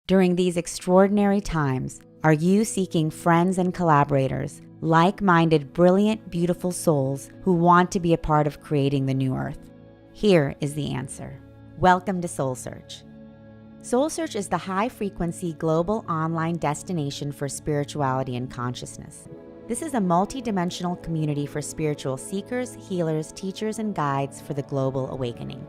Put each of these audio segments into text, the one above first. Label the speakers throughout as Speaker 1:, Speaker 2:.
Speaker 1: During these extraordinary times, are you seeking friends and collaborators, like-minded, brilliant, beautiful souls who want to be a part of creating the new earth? Here is the answer. Welcome to Soul Search. Soul Search is the high-frequency global online destination for spirituality and consciousness. This is a multi-dimensional community for spiritual seekers, healers, teachers, and guides for the global awakening.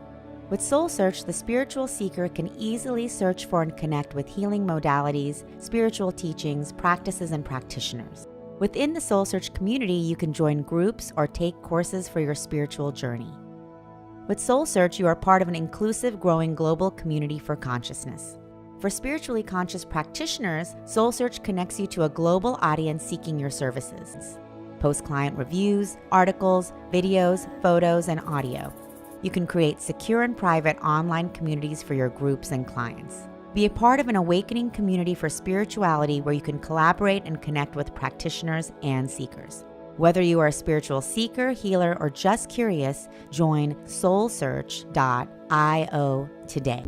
Speaker 1: With Soul Search, the spiritual seeker can easily search for and connect with healing modalities, spiritual teachings, practices, and practitioners. Within the Soul Search community, you can join groups or take courses for your spiritual journey. With Soul Search, you are part of an inclusive, growing global community for consciousness. For spiritually conscious practitioners, Soul Search connects you to a global audience seeking your services. Post client reviews, articles, videos, photos, and audio. You can create secure and private online communities for your groups and clients. Be a part of an awakening community for spirituality where you can collaborate and connect with practitioners and seekers. Whether you are a spiritual seeker, healer, or just curious, join soulsearch.io today.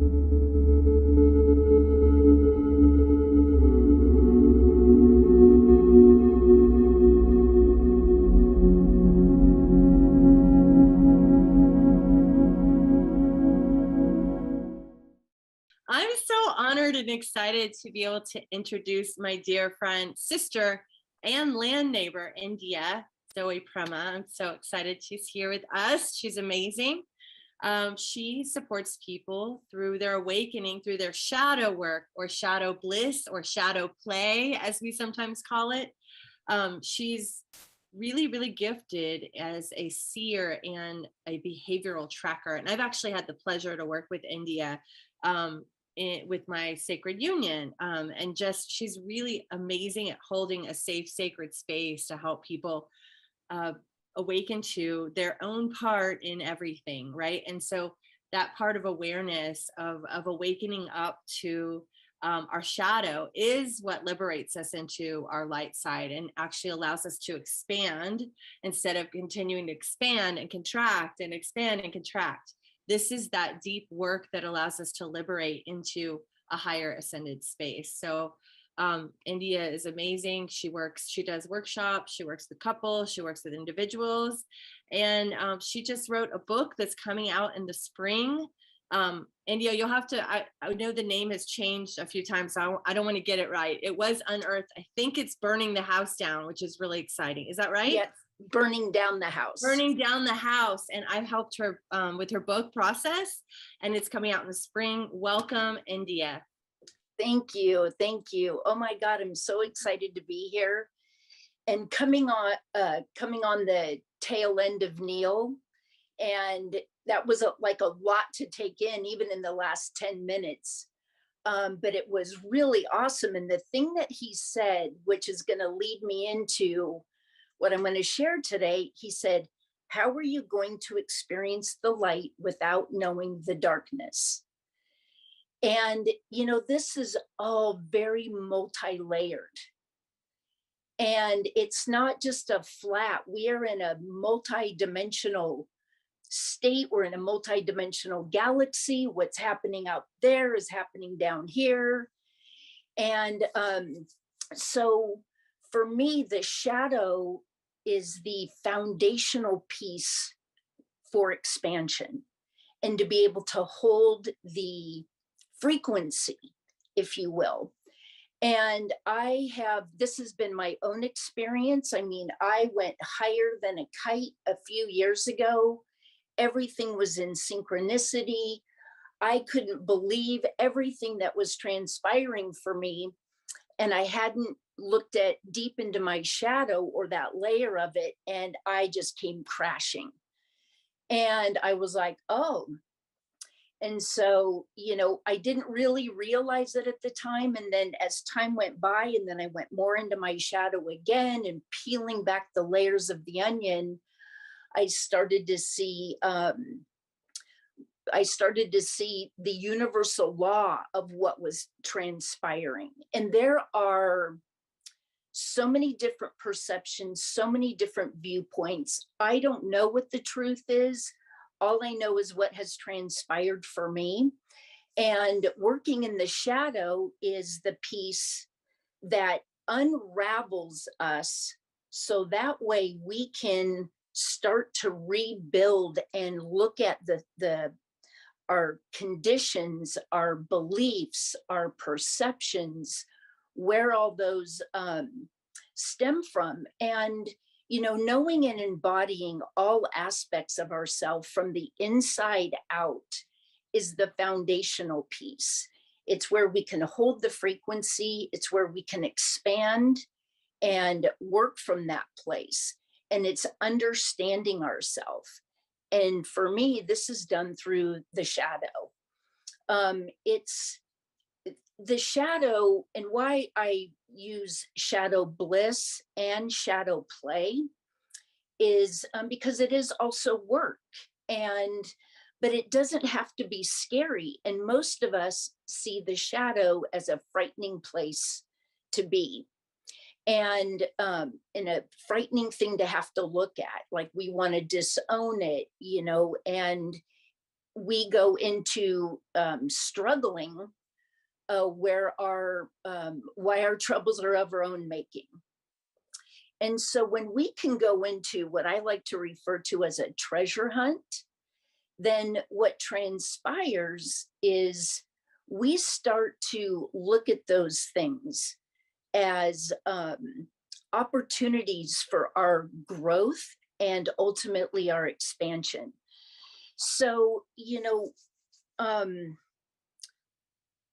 Speaker 2: I'm so honored and excited to be able to introduce my dear friend, sister, and land neighbor, India, Zoe Prema. I'm so excited she's here with us. She's amazing. She supports people through their awakening, through their shadow work or shadow bliss or shadow play, as we sometimes call it. She's really, really gifted as a seer and a behavioral tracker. And I've actually had the pleasure to work with India with my sacred union, and just she's really amazing at holding a safe, sacred space to help people awaken to their own part in everything, right? And so that part of awareness of awakening up to our shadow is what liberates us into our light side and actually allows us to expand instead of continuing to expand and contract and expand and contract. This is that deep work that allows us to liberate into a higher ascended space. So India is amazing. She does workshops, she works with couples, she works with individuals. And she just wrote a book that's coming out in the spring. India, you'll have to, I know the name has changed a few times, so I don't want to get it right. It was Unearthed. I think it's Burning the House Down, which is really exciting. Is that right?
Speaker 3: Yes. Burning Down the House.
Speaker 2: Burning Down the House. And I've helped her with her book process, and it's coming out in the spring. Welcome, India.
Speaker 3: Thank you. Thank you. Oh my God, I'm so excited to be here. And coming on the tail end of Neil. And that was like a lot to take in, even in the last 10 minutes. But it was really awesome. And the thing that he said, which is going to lead me into what I'm going to share today, he said, how are you going to experience the light without knowing the darkness? And, you know, this is all very multi-layered. And it's not just a flat, we are in a multi-dimensional state. We're in a multi-dimensional galaxy. What's happening out there is happening down here. And so for me, the shadow is the foundational piece for expansion and to be able to hold the frequency, if you will. And this has been my own experience. I mean, I went higher than a kite a few years ago. Everything was in synchronicity. I couldn't believe everything that was transpiring for me. And I hadn't looked at deep into my shadow or that layer of it. And I just came crashing. And I was like, oh. And so, you know, I didn't really realize it at the time. And then as time went by, and then I went more into my shadow again and peeling back the layers of the onion, I started to see the universal law of what was transpiring. And there are so many different perceptions, so many different viewpoints. I don't know what the truth is. All I know is what has transpired for me. And working in the shadow is the piece that unravels us, so that way we can start to rebuild and look at the our conditions, our beliefs, our perceptions, where all those stem from. And, knowing and embodying all aspects of ourselves from the inside out is the foundational piece. It's where we can hold the frequency, it's where we can expand and work from that place. And it's understanding ourselves. And for me, this is done through the shadow. It's the shadow, and why I use shadow bliss and shadow play is because it is also work. But it doesn't have to be scary. And most of us see the shadow as a frightening place to be, and a frightening thing to have to look at. Like we want to disown it, and we go into struggling where why our troubles are of our own making. And so when we can go into what I like to refer to as a treasure hunt, then what transpires is we start to look at those things as opportunities for our growth and ultimately our expansion. So,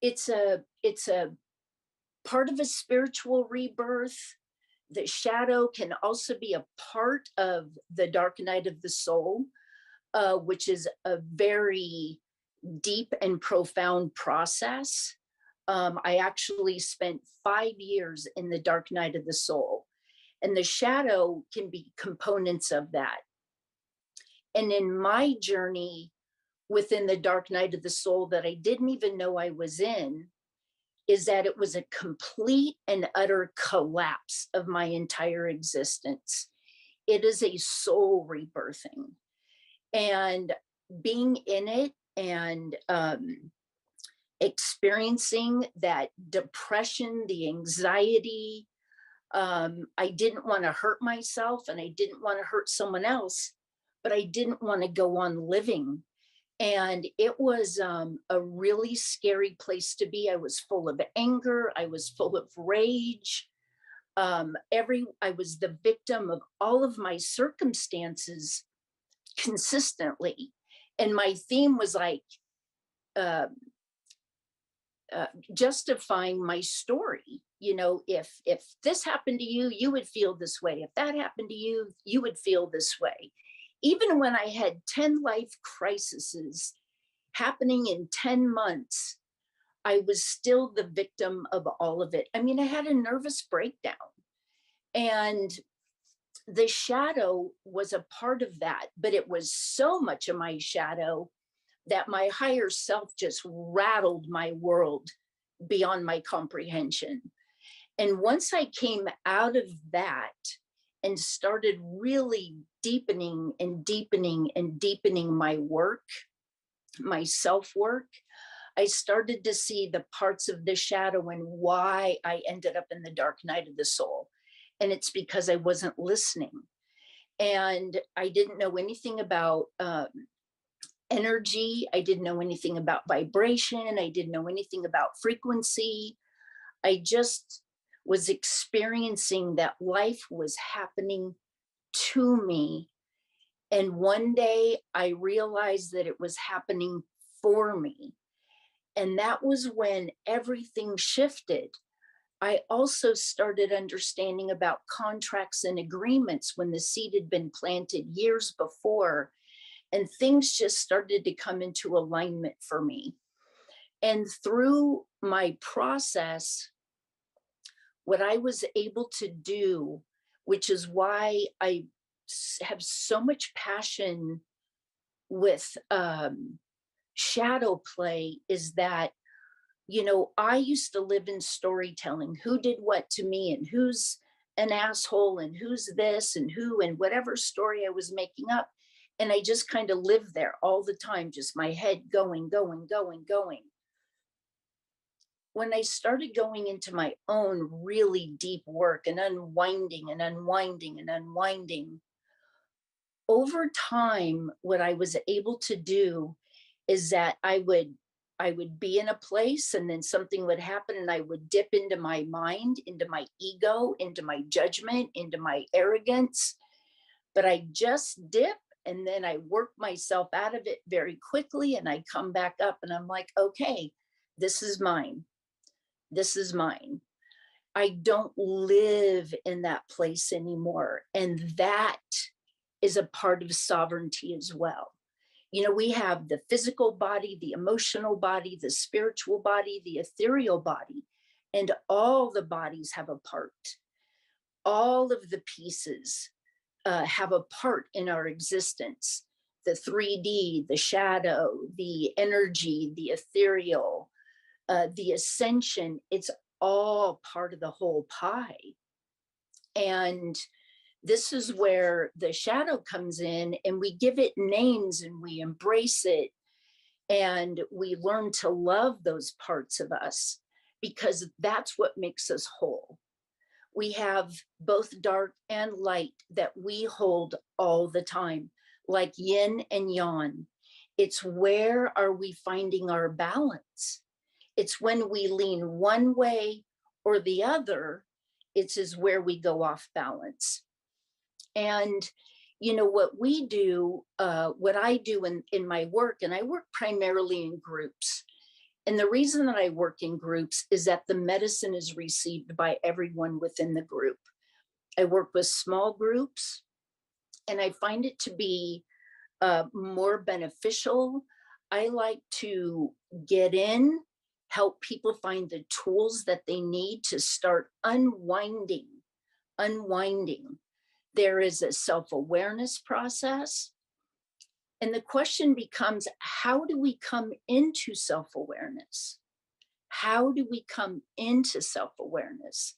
Speaker 3: it's a part of a spiritual rebirth. The shadow can also be a part of the dark night of the soul, which is a very deep and profound process. I actually spent 5 years in the dark night of the soul, and the shadow can be components of that. And in my journey within the dark night of the soul that I didn't even know I was in, is that it was a complete and utter collapse of my entire existence. It is a soul rebirthing. And being in it and experiencing that depression, the anxiety, I didn't want to hurt myself and I didn't want to hurt someone else, but I didn't want to go on living. And it was a really scary place to be. I was full of anger. I was full of rage. I was the victim of all of my circumstances consistently. And my theme was like justifying my story. If this happened to you, you would feel this way. If that happened to you, you would feel this way. Even when I had 10 life crises happening in 10 months, I was still the victim of all of it. I mean, I had a nervous breakdown. And the shadow was a part of that, but it was so much of my shadow that my higher self just rattled my world beyond my comprehension. And once I came out of that and started really deepening and deepening and deepening my work, my self-work, I started to see the parts of the shadow and why I ended up in the dark night of the soul. And it's because I wasn't listening. And I didn't know anything about energy. I didn't know anything about vibration. I didn't know anything about frequency. I just was experiencing that life was happening to me. And one day I realized that it was happening for me. And that was when everything shifted. I also started understanding about contracts and agreements when the seed had been planted years before, and things just started to come into alignment for me. And through my process, what I was able to do, which is why I have so much passion with shadow play, is that I used to live in storytelling. Who did what to me, and who's an asshole, and who's this, and who, and whatever story I was making up. And I just kind of lived there all the time, just my head going, going, going, going. when I started going into my own really deep work and unwinding and unwinding and unwinding, over time, what I was able to do is that I would be in a place and then something would happen and I would dip into my mind, into my ego, into my judgment, into my arrogance. But I just dip and then I work myself out of it very quickly and I come back up and I'm like, okay, this is mine. This is mine. I don't live in that place anymore. And that is a part of sovereignty as well. You know, we have the physical body, the emotional body, the spiritual body, the ethereal body, and all the bodies have a part. All of the pieces have a part in our existence. The 3D, the shadow, the energy, the ethereal, the ascension, it's all part of the whole pie. And this is where the shadow comes in and we give it names and we embrace it and we learn to love those parts of us because that's what makes us whole. We have both dark and light that we hold all the time, like yin and yang. It's where are we finding our balance? It's when we lean one way or the other, it's is where we go off balance. And you know what we do, what I do in my work, and I work primarily in groups. And the reason that I work in groups is that the medicine is received by everyone within the group. I work with small groups, and I find it to be more beneficial. I like to get in, help people find the tools that they need to start unwinding. There is a self-awareness process. And the question becomes, how do we come into self-awareness? How do we come into self-awareness?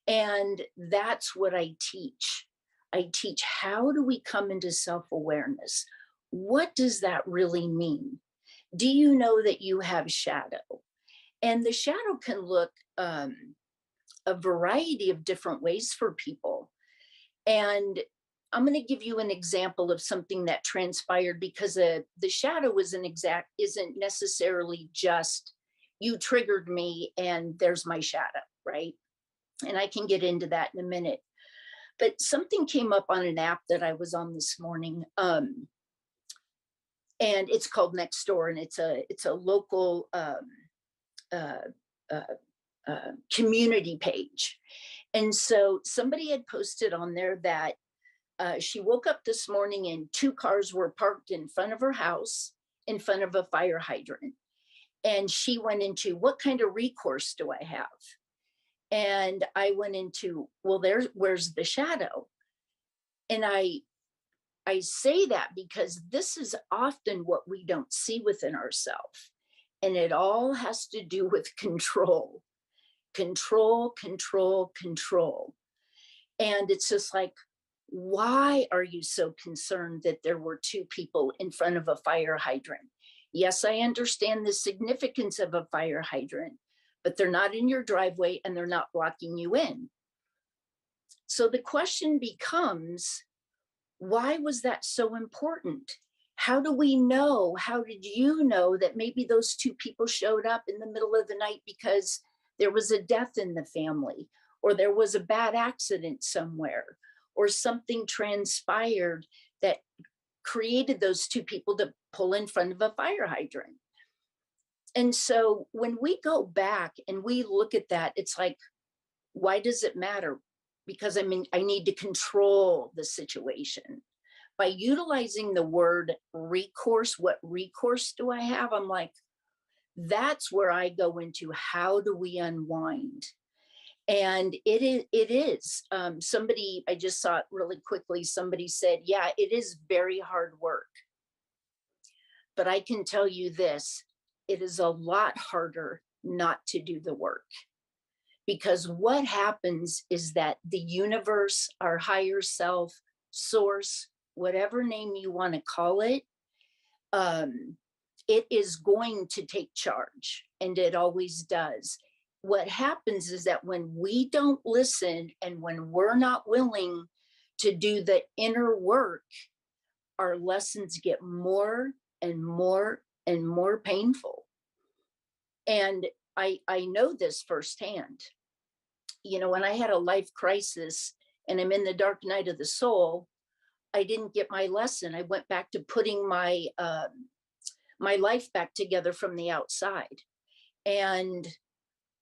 Speaker 3: And that's what I teach. I teach how do we come into self-awareness? What does that really mean? Do you know that you have shadow? And the shadow can look a variety of different ways for people. And I'm going to give you an example of something that transpired because the shadow isn't necessarily just you triggered me and there's my shadow, right? And I can get into that in a minute. But something came up on an app that I was on this morning, and it's called Nextdoor, and it's a local uh, community page. And so somebody had posted on there that she woke up this morning and 2 cars were parked in front of her house, in front of a fire hydrant. And she went into, what kind of recourse do I have? And I went into, well, where's the shadow? And I say that because this is often what we don't see within ourselves. And it all has to do with control. Control. And it's just like, why are you so concerned that there were 2 people in front of a fire hydrant? Yes, I understand the significance of a fire hydrant, but they're not in your driveway and they're not blocking you in. So the question becomes, why was that so important? How do we know? How did you know that maybe those 2 people showed up in the middle of the night because there was a death in the family, or there was a bad accident somewhere, or something transpired that created those 2 people to pull in front of a fire hydrant? And so when we go back and we look at that, it's like, why does it matter? Because I need to control the situation. By utilizing the word recourse, what recourse do I have? I'm like, that's where I go into how do we unwind? And it is somebody, I just saw it really quickly. Somebody said, yeah, it is very hard work. But I can tell you this, it is a lot harder not to do the work. Because what happens is that the universe, our higher self, source, whatever name you want to call it, it is going to take charge, and it always does. What happens is that when we don't listen and when we're not willing to do the inner work, our lessons get more and more and more painful. And I know this firsthand. You know, when I had a life crisis and I'm in the dark night of the soul, I didn't get my lesson. I went back to putting my my life back together from the outside. And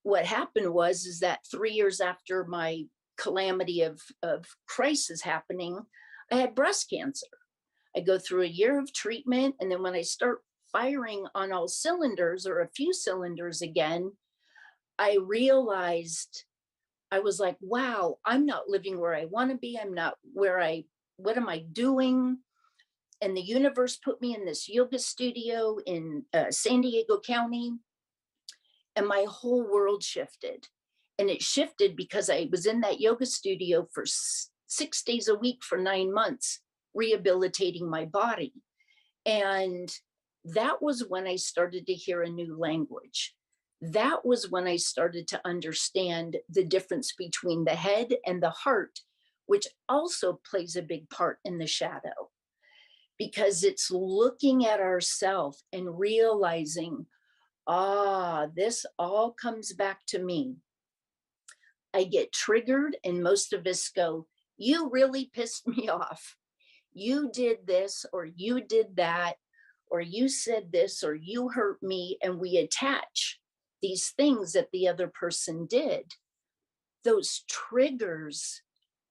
Speaker 3: what happened was is that 3 years after my calamity of crisis happening, I had breast cancer. I go through a year of treatment, and then when I start firing on all cylinders or a few cylinders again, I realized, I was like, wow, I'm not living where I want to be. I'm not where what am I doing? And the universe put me in this yoga studio in San Diego County, and my whole world shifted. And it shifted because I was in that yoga studio for 6 days a week for 9 months, rehabilitating my body. And that was when I started to hear a new language. That was when I started to understand the difference between the head and the heart, which also plays a big part in the shadow, because it's looking at ourselves and realizing, this all comes back to me. I get triggered, and most of us go, you really pissed me off. You did this, or you did that, or you said this, or you hurt me. And we attach these things that the other person did. Those triggers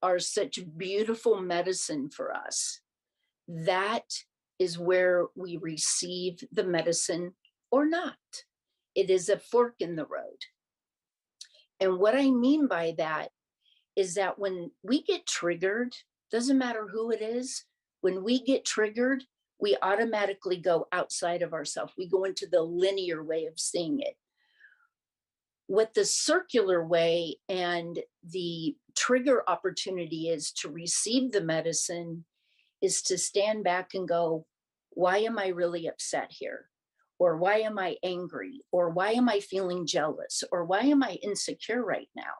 Speaker 3: are such beautiful medicine for us. That is where we receive the medicine or not. It is a fork in the road. And what I mean by that is that when we get triggered, doesn't matter who it is, when we get triggered, we automatically go outside of ourselves. We go into the linear way of seeing it. What the circular way and the trigger opportunity is to receive the medicine is to stand back and go, why am I really upset here? Or why am I angry? Or why am I feeling jealous? Or why am I insecure right now?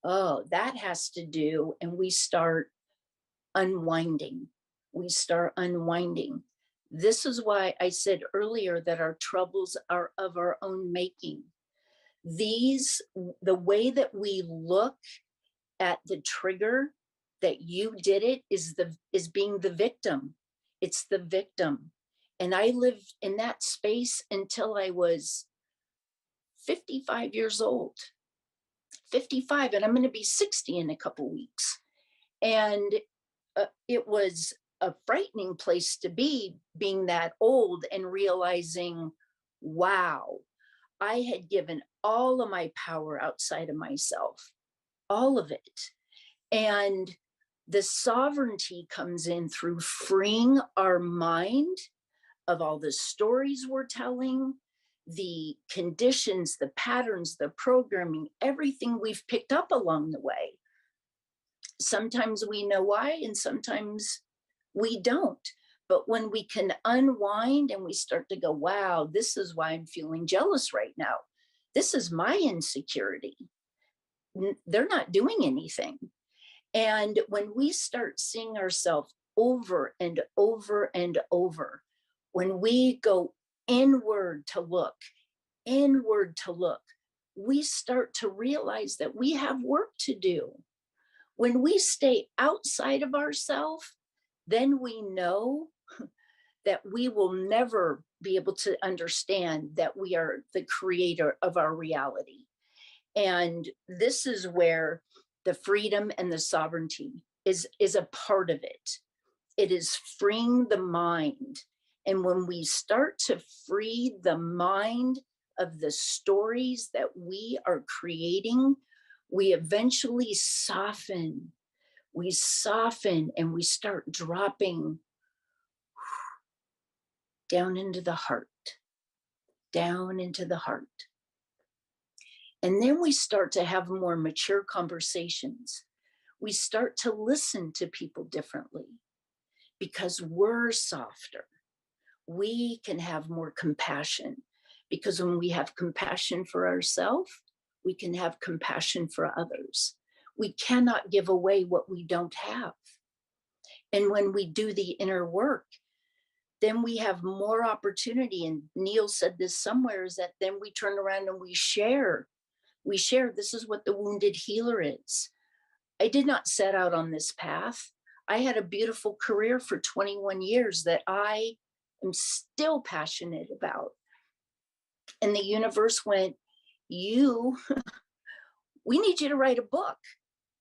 Speaker 3: Oh, that has to do, and we start unwinding. We start unwinding. This is why I said earlier that our troubles are of our own making. The way that we look at the trigger that you did it is being the victim. It's the victim. And I lived in that space until I was 55 years old. 55, and I'm going to be 60 in a couple weeks. And it was a frightening place to be, being that old and realizing, wow, I had given all of my power outside of myself, all of it. And the sovereignty comes in through freeing our mind of all the stories we're telling, the conditions, the patterns, the programming, everything we've picked up along the way. Sometimes we know why, and sometimes we don't. But when we can unwind and we start to go, wow, this is why I'm feeling jealous right now. This is my insecurity. They're not doing anything. And when we start seeing ourselves over and over and over, when we go inward to look, we start to realize that we have work to do. When we stay outside of ourselves, then we know that we will never be able to understand that we are the creator of our reality. And this is where the freedom and the sovereignty is a part of it. It is freeing the mind. And when we start to free the mind of the stories that we are creating, we eventually soften. We soften and we start dropping down into the heart, down into the heart. And then we start to have more mature conversations. We start to listen to people differently because we're softer. we can have more compassion, because when we have compassion for ourselves, we can have compassion for others. We cannot give away what we don't have. And when we do the inner work, then we have more opportunity. And Neil said this somewhere, is that then we turn around and we share. We share, this is what the wounded healer is. I did not set out on this path. I had a beautiful career for 21 years that I am still passionate about. And the universe went, we need you to write a book.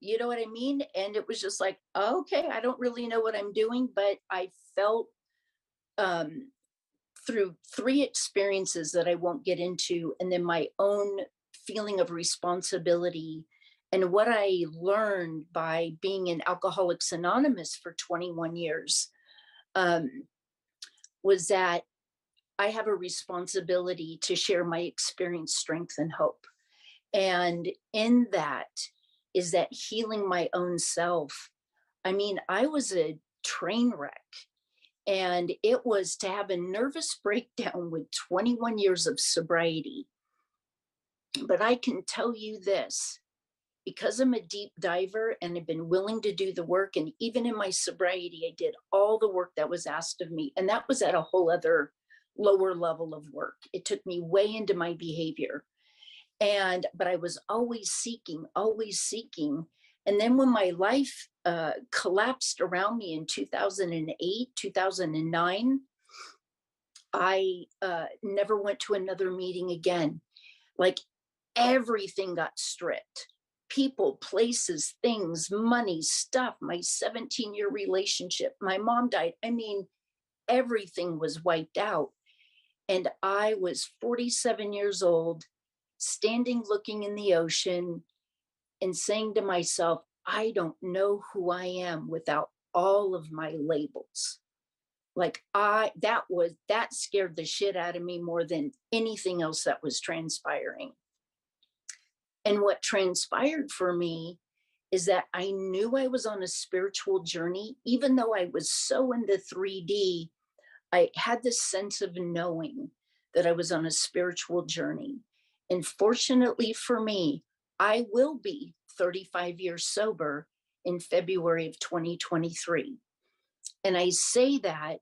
Speaker 3: You know what I mean? And it was just like, okay, I don't really know what I'm doing, but I felt through 3 experiences that I won't get into, and then my own feeling of responsibility, and what I learned by being in Alcoholics Anonymous for 21 years, was that I have a responsibility to share my experience, strength, and hope. And in that is that healing my own self. I mean, I was a train wreck. And it was to have a nervous breakdown with 21 years of sobriety. But I can tell you this, because I'm a deep diver and I've been willing to do the work, and even in my sobriety, I did all the work that was asked of me. And that was at a whole other lower level of work. It took me way into my behavior. But I was always seeking, always seeking. And then when my life collapsed around me in 2008, 2009, I never went to another meeting again. Like, everything got stripped. People, places, things, money, stuff, my 17-year relationship, my mom died. I mean, everything was wiped out. And I was 47 years old, standing looking in the ocean and saying to myself, I don't know who I am without all of my labels. Like, that scared the shit out of me more than anything else that was transpiring. And what transpired for me is that I knew I was on a spiritual journey. Even though I was so in the 3D, I had this sense of knowing that I was on a spiritual journey. And fortunately for me, I will be 35 years sober in February of 2023. And I say that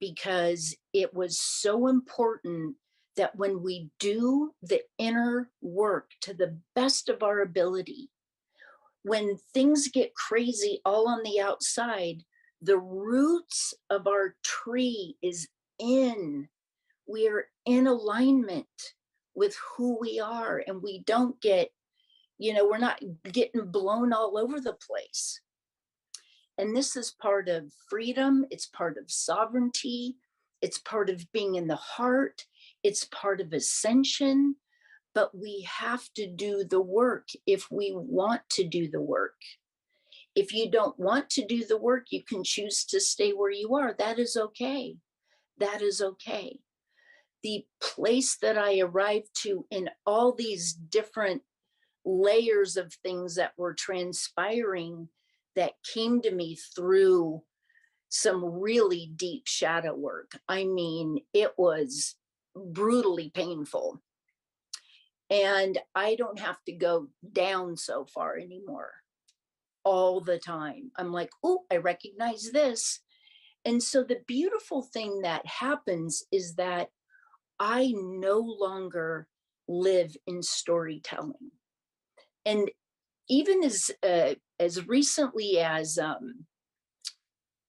Speaker 3: because it was so important that when we do the inner work to the best of our ability, when things get crazy all on the outside, the roots of our tree is in. We're in alignment with who we are, and we don't get, we're not getting blown all over the place. And this is part of freedom. It's part of sovereignty. It's part of being in the heart. It's part of ascension. But we have to do the work if we want to do the work. If you don't want to do the work, you can choose to stay where you are. That is okay. That is okay. The place that I arrived to in all these different layers of things that were transpiring, that came to me through some really deep shadow work. I mean, it was brutally painful. And I don't have to go down so far anymore all the time. I'm like, oh, I recognize this. And so the beautiful thing that happens is that I no longer live in storytelling. And even as recently as a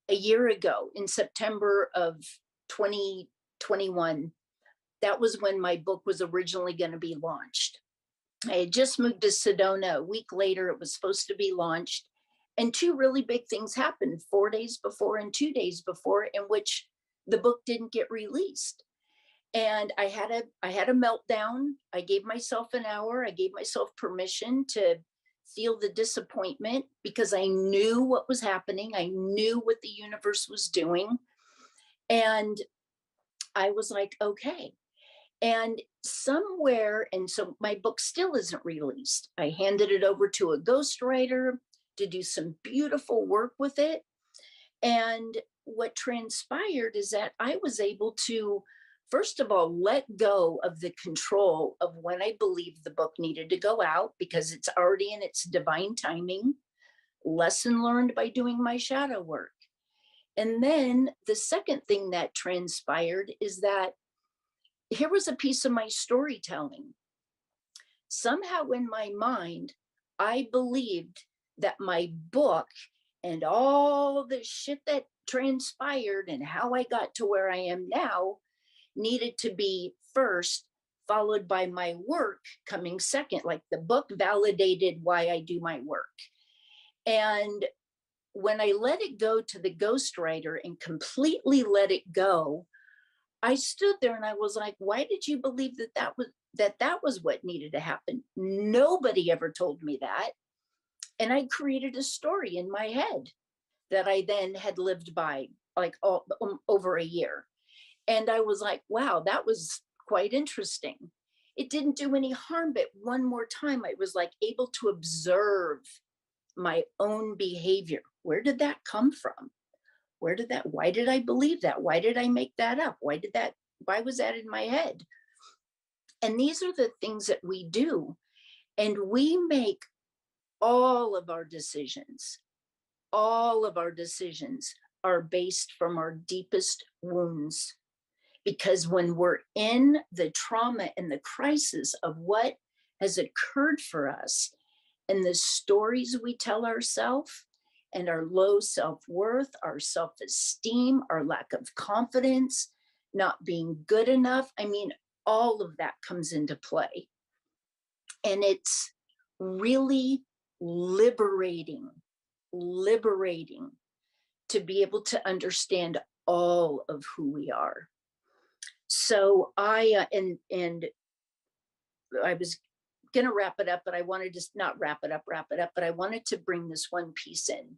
Speaker 3: year ago, in September of 2021, that was when my book was originally going to be launched. I had just moved to Sedona. A week later, it was supposed to be launched. And 2 really big things happened 4 days before and 2 days before, in which the book didn't get released. And I had a meltdown. I gave myself an hour. I gave myself permission to feel the disappointment, because I knew what was happening. I knew what the universe was doing. And I was like, okay. And somewhere, and so my book still isn't released. I handed it over to a ghostwriter to do some beautiful work with it. And what transpired is that I was able to, first of all, let go of the control of when I believed the book needed to go out, because it's already in its divine timing. Lesson learned by doing my shadow work. And then the second thing that transpired is that here was a piece of my storytelling. Somehow in my mind, I believed that my book and all the shit that transpired and how I got to where I am now needed to be first, followed by my work coming second. Like the book validated why I do my work. And when I let it go to the ghostwriter and completely let it go, I stood there and I was like, why did you believe that was what needed to happen? Nobody ever told me that. And I created a story in my head that I then had lived by like over a year. And I was like, wow, that was quite interesting. It didn't do any harm, but one more time, I was like able to observe my own behavior. Where did that come from? Why did I believe that? Why did I make that up? Why was that in my head? And these are the things that we do. And we make all of our decisions are based from our deepest wounds. Because when we're in the trauma and the crisis of what has occurred for us and the stories we tell ourselves and our low self-worth, our self-esteem, our lack of confidence, not being good enough, I mean, all of that comes into play. And it's really liberating to be able to understand all of who we are. So I was going to wrap it up, but I wanted to not wrap it up, but I wanted to bring this one piece in.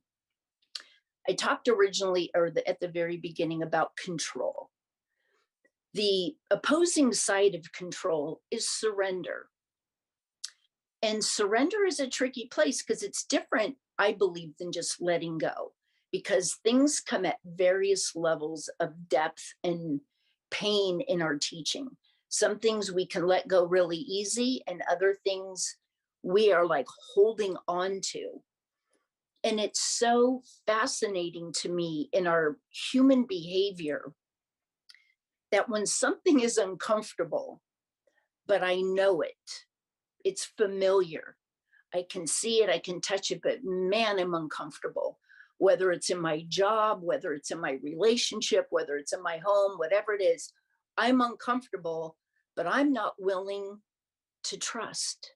Speaker 3: I talked originally at the very beginning about control. The opposing side of control is surrender. And surrender is a tricky place because it's different, I believe, than just letting go, because things come at various levels of depth and pain in our teaching. Some things we can let go really easy, and other things we are like holding on to. And it's so fascinating to me in our human behavior that when something is uncomfortable, but I know it, it's familiar, I can see it, I can touch it, but man, I'm uncomfortable. Whether it's in my job, whether it's in my relationship, whether it's in my home, whatever it is, I'm uncomfortable, but I'm not willing to trust.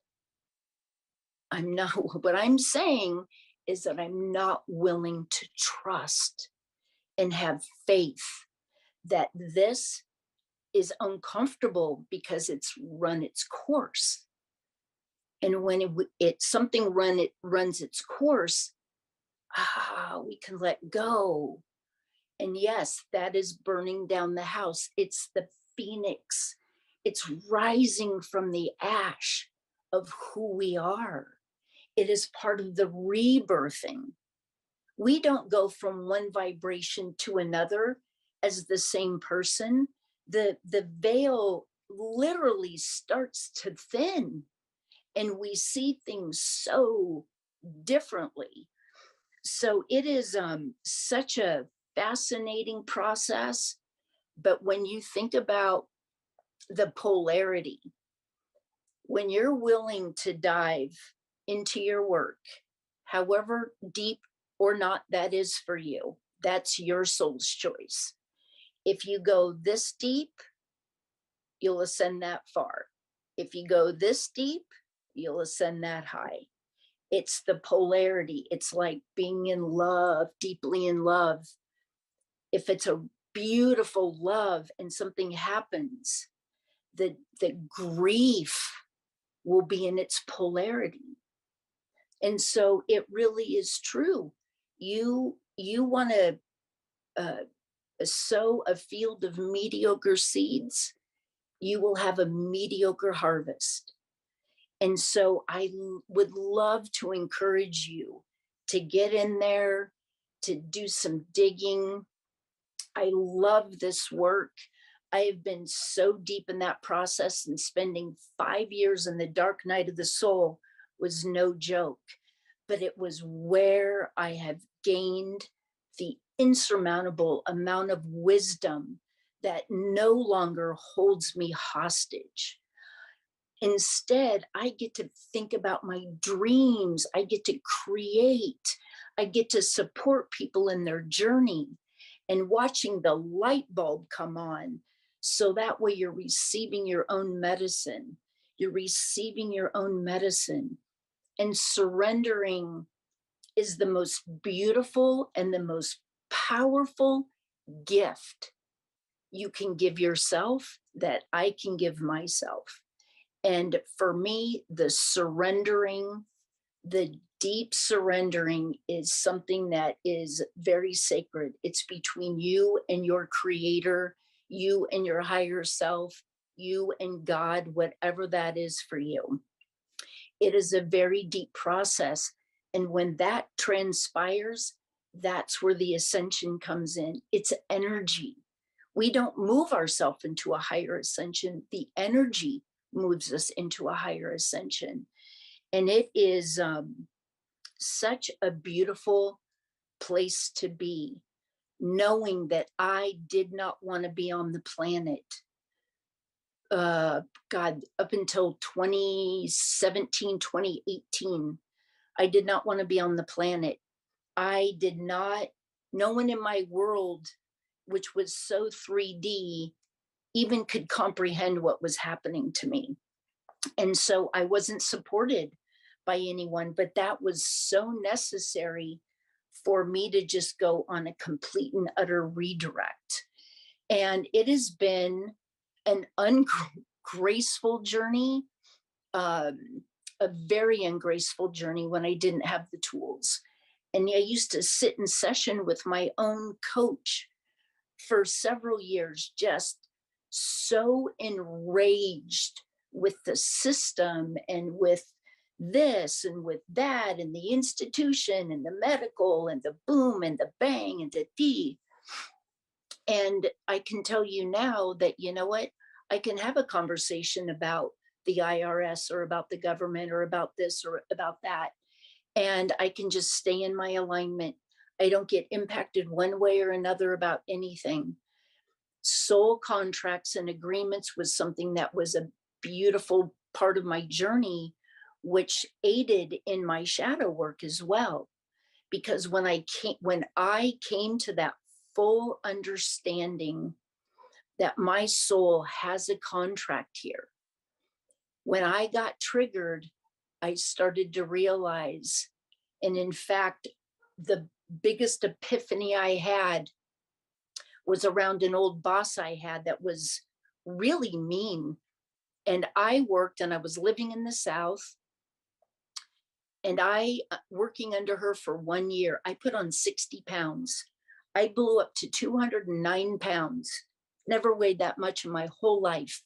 Speaker 3: What I'm saying is that I'm not willing to trust and have faith that this is uncomfortable because it's run its course. And when something runs its course, we can let go. And yes, that is burning down the house. It's the phoenix. It's rising from the ash of who we are. It is part of the rebirthing. We don't go from one vibration to another as the same person. The veil literally starts to thin, and we see things so differently. So it is such a fascinating process. But when you think about the polarity, when you're willing to dive into your work, however deep or not that is for you, that's your soul's choice. If you go this deep, you'll ascend that far. If you go this deep, you'll ascend that high. It's the polarity. It's like being in love, deeply in love. If it's a beautiful love and something happens, the grief will be in its polarity. And so it really is true. You want to sow a field of mediocre seeds, you will have a mediocre harvest. And so I would love to encourage you to get in there, to do some digging, I love this work. I have been so deep in that process, and spending 5 years in the dark night of the soul was no joke. But it was where I have gained the insurmountable amount of wisdom that no longer holds me hostage. Instead, I get to think about my dreams. I get to create. I get to support people in their journey, and watching the light bulb come on. So that way you're receiving your own medicine. You're receiving your own medicine. And surrendering is the most beautiful and the most powerful gift you can give yourself, that I can give myself. And for me, the surrendering, the deep surrendering is something that is very sacred. It's between you and your creator, you and your higher self, you and God, whatever that is for you. It is a very deep process. And when that transpires, that's where the ascension comes in. It's energy. We don't move ourselves into a higher ascension. The energy moves us into a higher ascension. And it is such a beautiful place to be, knowing that I did not want to be on the planet. God, up until 2017, 2018, I did not want to be on the planet. I did not, no one in my world, which was so 3D, even could comprehend what was happening to me. And so I wasn't supported by anyone, but that was so necessary for me to just go on a complete and utter redirect. And it has been an ungraceful journey, a very ungraceful journey when I didn't have the tools. And I used to sit in session with my own coach for several years, just so enraged with the system and with this and with that and the institution and the medical and the boom and the bang and the D. And I can tell you now that, you know what, I can have a conversation about the IRS or about the government or about this or about that. And I can just stay in my alignment. I don't get impacted one way or another about anything. Soul contracts and agreements was something that was a beautiful part of my journey, which aided in my shadow work as well. Because when I came to that full understanding that my soul has a contract here, when I got triggered, I started to realize, and in fact, the biggest epiphany I had was around an old boss I had that was really mean. And I worked, and I was living in the South, and working under her for 1 year, I put on 60 pounds. I blew up to 209 pounds, never weighed that much in my whole life.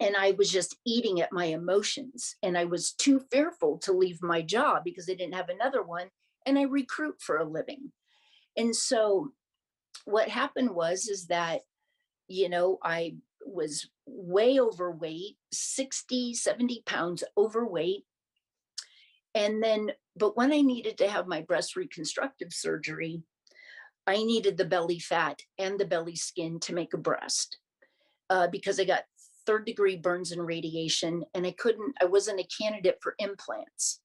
Speaker 3: And I was just eating at my emotions. And I was too fearful to leave my job because I didn't have another one. And I recruit for a living. And so what happened is that, you know, I was way overweight, 60, 70 pounds overweight. And then, but when I needed to have my breast reconstructive surgery, I needed the belly fat and the belly skin to make a breast because I got 3rd-degree burns and radiation, and I wasn't a candidate for implants.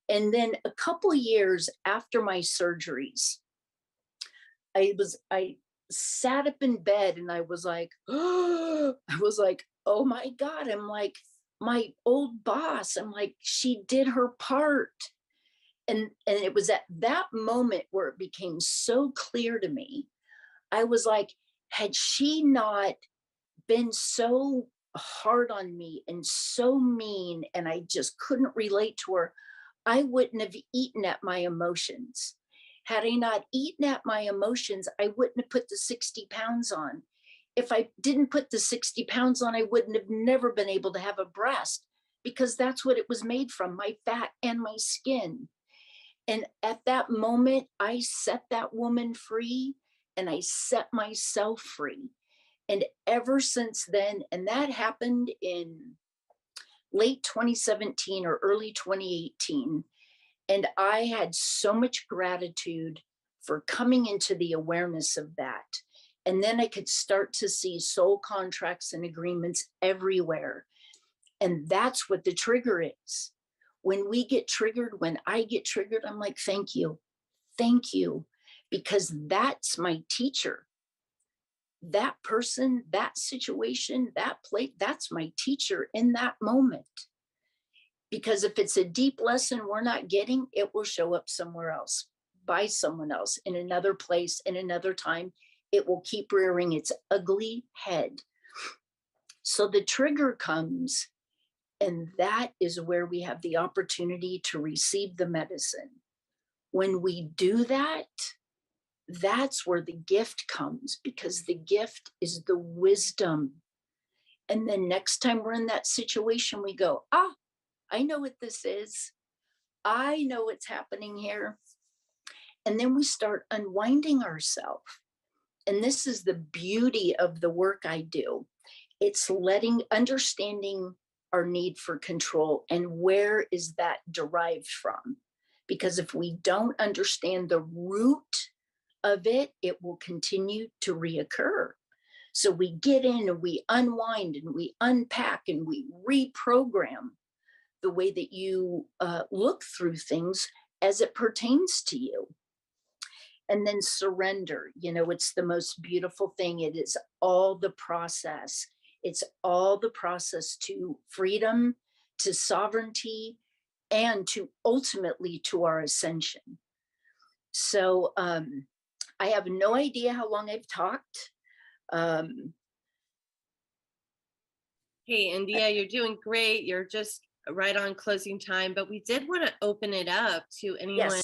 Speaker 3: And then a couple years after my surgeries, I sat up in bed and I was like, oh my God. I'm like, my old boss, I'm like, she did her part. And it was at that moment where it became so clear to me. I was like, had she not been so hard on me and so mean, and I just couldn't relate to her, I wouldn't have eaten at my emotions. Had I not eaten at my emotions, I wouldn't have put the 60 pounds on. If I didn't put the 60 pounds on, I wouldn't have never been able to have a breast, because that's what it was made from, my fat and my skin. And at that moment, I set that woman free, and I set myself free. And ever since then, and that happened in late 2017 or early 2018. And I had so much gratitude for coming into the awareness of that. And then I could start to see soul contracts and agreements everywhere. And that's what the trigger is. When we get triggered, when I get triggered, I'm like, thank you, because that's my teacher. That person, that situation, that place, that's my teacher in that moment. Because if it's a deep lesson we're not getting, it will show up somewhere else, by someone else, in another place, in another time. It will keep rearing its ugly head. So the trigger comes, and that is where we have the opportunity to receive the medicine. When we do that, that's where the gift comes, because the gift is the wisdom. And then next time we're in that situation, we go, I know what this is. I know what's happening here. And then we start unwinding ourselves. And this is the beauty of the work I do. It's understanding our need for control, and where is that derived from? Because if we don't understand the root of it, it will continue to reoccur. So we get in and we unwind and we unpack and we reprogram the way that you look through things as it pertains to you. And then surrender, it's the most beautiful thing. It is all the process. It's all the process to freedom, to sovereignty, and to ultimately to our ascension. So I have no idea how long I've talked.
Speaker 2: Hey, India, you're doing great. You're just right on closing time, but we did want to open it up to anyone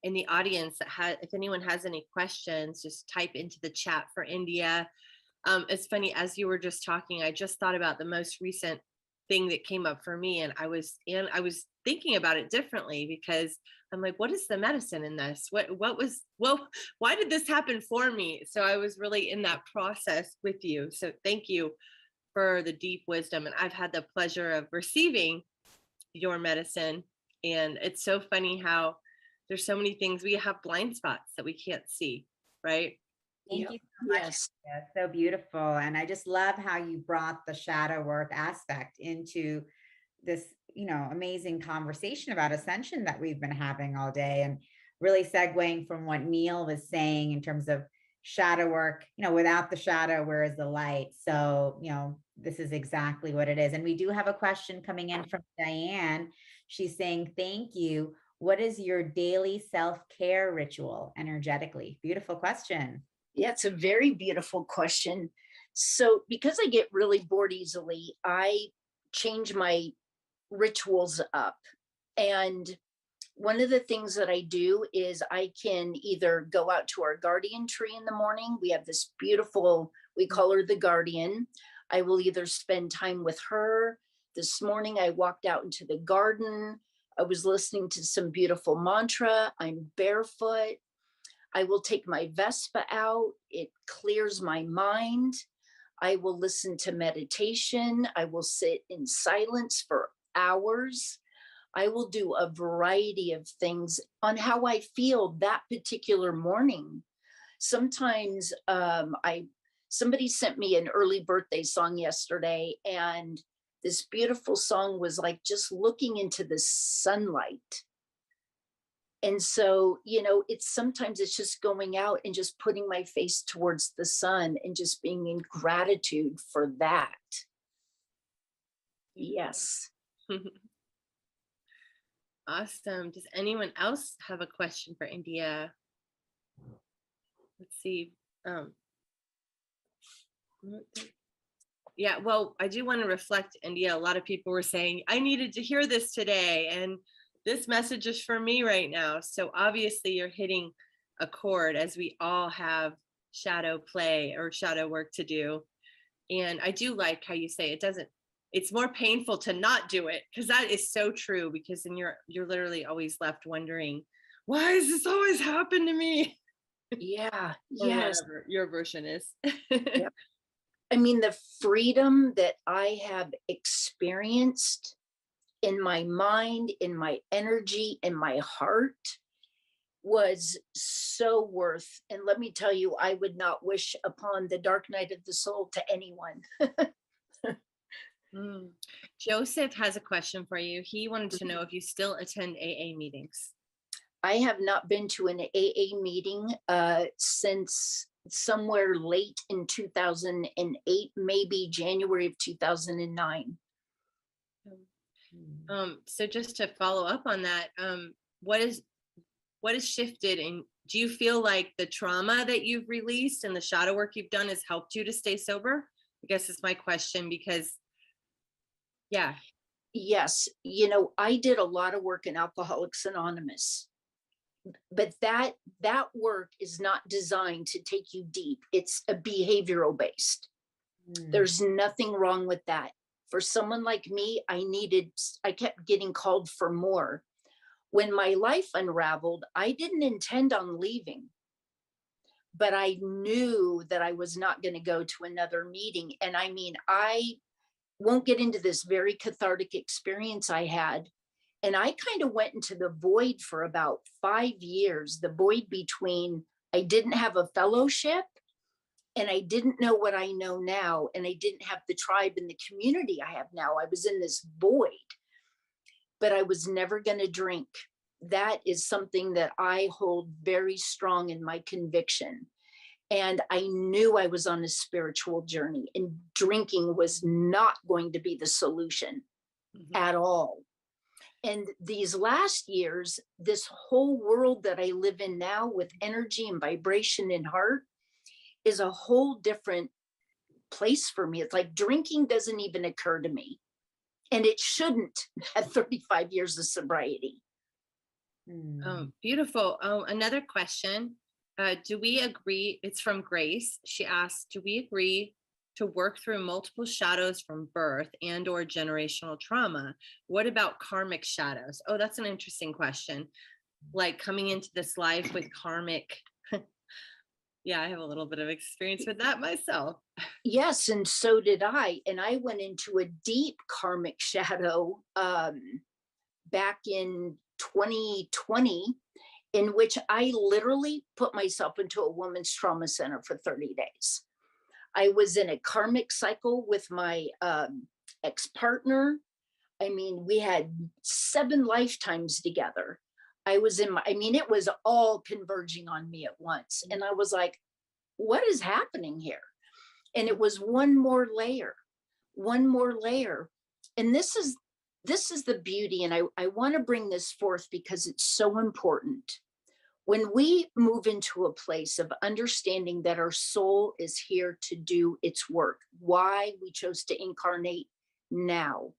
Speaker 2: in the audience that if anyone has any questions, just type into the chat for India. It's funny, as you were just talking, I just thought about the most recent thing that came up for me, and I was thinking about it differently, because I'm like, what is the medicine in this? Why did this happen for me? So I was really in that process with you. So thank you for the deep wisdom. And I've had the pleasure of receiving your medicine. And it's so funny how there's so many things, we have blind spots that we can't see, right?
Speaker 1: Thank you so much.
Speaker 3: Yes.
Speaker 1: It's so beautiful. And I just love how you brought the shadow work aspect into this, amazing conversation about ascension that we've been having all day, and really segueing from what Neil was saying in terms of shadow work, without the shadow, where is the light? So, this is exactly what it is. And we do have a question coming in from Diane. She's saying, thank you. What is your daily self-care ritual energetically? Beautiful question.
Speaker 3: Yeah, it's a very beautiful question. So because I get really bored easily, I change my rituals up. And one of the things that I do is I can either go out to our guardian tree in the morning. We have this beautiful, we call her the guardian. I will either spend time with her. This morning I walked out into the garden. I was listening to some beautiful mantra. I'm barefoot. I will take my Vespa out. It clears my mind. I will listen to meditation. I will sit in silence for hours. I will do a variety of things on how I feel that particular morning. Sometimes somebody sent me an early birthday song yesterday, and this beautiful song was like just looking into the sunlight. And so, sometimes it's just going out and just putting my face towards the sun and just being in gratitude for that. Yes.
Speaker 2: Awesome. Does anyone else have a question for India? Let's see. Yeah, well, I do want to reflect, India. A lot of people were saying, I needed to hear this today, and this message is for me right now. So obviously you're hitting a chord, as we all have shadow play or shadow work to do. And I do like how you say it's more painful to not do it, because that is so true, because then you're literally always left wondering, why does this always happen to me?
Speaker 3: Yeah.
Speaker 2: or
Speaker 3: Yes.
Speaker 2: whatever your version is.
Speaker 3: Yeah. I mean, the freedom that I have experienced in my mind, in my energy, in my heart was so worth. And let me tell you, I would not wish upon the dark night of the soul to anyone.
Speaker 2: Mm. Joseph has a question for you. He wanted to know if you still attend AA meetings.
Speaker 3: I have not been to an AA meeting since somewhere late in 2008, maybe January of 2009.
Speaker 2: So just to follow up on that, what has shifted, and do you feel like the trauma that you've released and the shadow work you've done has helped you to stay sober? I guess is my question, because yeah.
Speaker 3: Yes, I did a lot of work in Alcoholics Anonymous, but that work is not designed to take you deep. It's a behavioral based. There's nothing wrong with that. For someone like me, I kept getting called for more. When my life unraveled, I didn't intend on leaving, but I knew that I was not going to go to another meeting. And I mean, I won't get into this very cathartic experience I had. And I kind of went into the void for about 5 years, the void between I didn't have a fellowship and I didn't know what I know now. And I didn't have the tribe and the community I have now. I was in this void, but I was never going to drink. That is something that I hold very strong in my conviction. And I knew I was on a spiritual journey, and drinking was not going to be the solution at all. And these last years, this whole world that I live in now with energy and vibration and heart is a whole different place for me. It's like drinking doesn't even occur to me. And it shouldn't at 35 years of sobriety.
Speaker 2: Beautiful. Another question. Do we agree? It's from Grace. She asks, do we agree to work through multiple shadows from birth and or generational trauma? What about karmic shadows? Oh, that's an interesting question. Like coming into this life with karmic. Yeah, I have a little bit of experience with that myself.
Speaker 3: Yes, and so did I. And I went into a deep karmic shadow back in 2020, in which I literally put myself into a woman's trauma center for 30 days. I was in a karmic cycle with my ex-partner. I mean, we had 7 lifetimes together. It was all converging on me at once. And I was like, what is happening here? And it was one more layer. And this is the beauty. And I want to bring this forth because it's so important. When we move into a place of understanding that our soul is here to do its work, why we chose to incarnate now,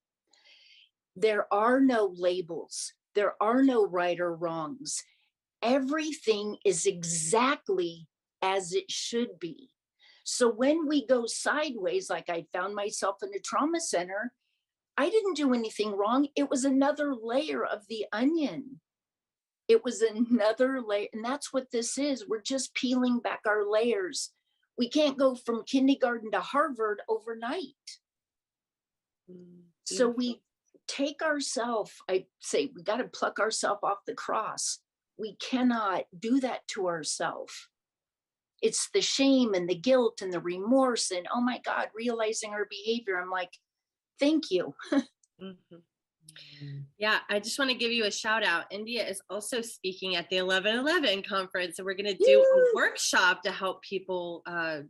Speaker 3: there are no labels, there are no right or wrongs. Everything is exactly as it should be. So when we go sideways, like I found myself in a trauma center, I didn't do anything wrong. It was another layer of the onion. It was another layer. And that's what this is. We're just peeling back our layers. We can't go from kindergarten to Harvard overnight. So we take ourselves, I say, we got to pluck ourselves off the cross. We cannot do that to ourselves. It's the shame and the guilt and the remorse and, oh my God, realizing our behavior. I'm like, thank you.
Speaker 2: Yeah, I just want to give you a shout out. India is also speaking at the 11/11 conference, and we're going to do a workshop to help people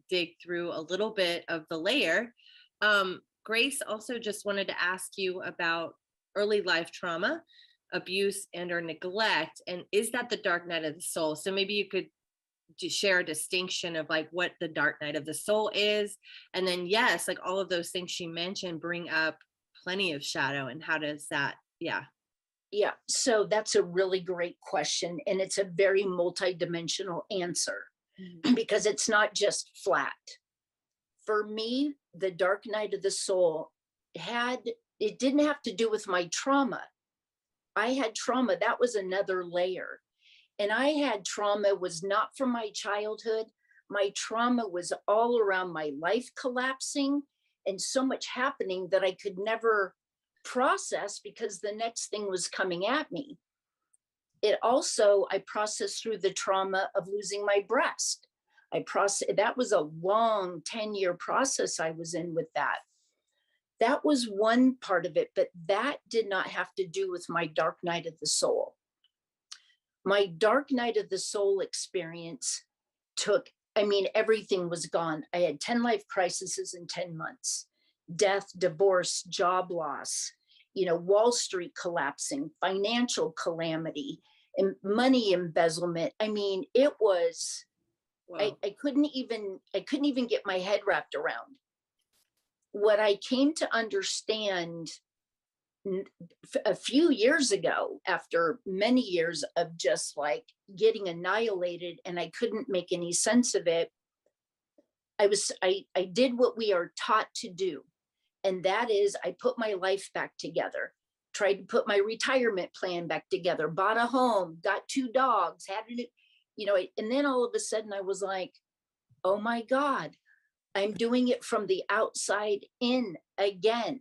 Speaker 2: dig through a little bit of the layer. Grace also just wanted to ask you about early life trauma, abuse, and or neglect, and is that the dark night of the soul? So maybe you could share a distinction of like what the dark night of the soul is, and then yes, like all of those things she mentioned bring up plenty of shadow, and how does that? Yeah,
Speaker 3: so that's a really great question, and it's a very multidimensional answer because it's not just flat. For me, the dark night of the soul it didn't have to do with my trauma. I had trauma. That was another layer. And I had trauma was not from my childhood. My trauma was all around my life collapsing and so much happening that I could never process because the next thing was coming at me. It also, I processed through the trauma of losing my breast. That was a long 10-year process I was in with that. That was one part of it, but that did not have to do with my dark night of the soul. My dark night of the soul experience everything was gone. I had 10 life crises in 10 months, death, divorce, job loss, Wall Street collapsing, financial calamity, and money embezzlement. It was, I couldn't even get my head wrapped around. What I came to understand a few years ago, after many years of just like getting annihilated and I couldn't make any sense of it, I did what we are taught to do. And that is I put my life back together, tried to put my retirement plan back together, bought a home, got 2 dogs, and then all of a sudden I was like, oh my God, I'm doing it from the outside in again.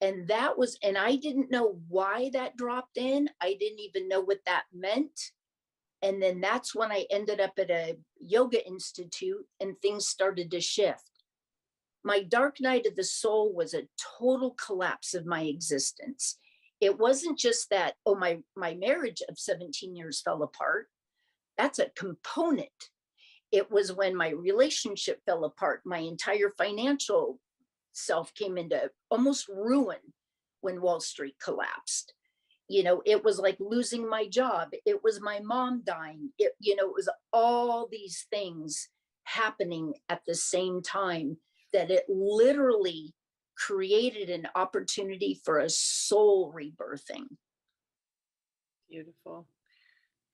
Speaker 3: And I didn't know why that dropped in. I didn't even know what that meant. And then that's when I ended up at a yoga institute and things started to shift. My dark night of the soul was a total collapse of my existence. It wasn't just that, my marriage of 17 years fell apart. That's a component. It was when my relationship fell apart, my entire financial self came into almost ruin when Wall Street collapsed. It was like losing my job. It was my mom dying. It was all these things happening at the same time that it literally created an opportunity for a soul rebirthing.
Speaker 2: Beautiful.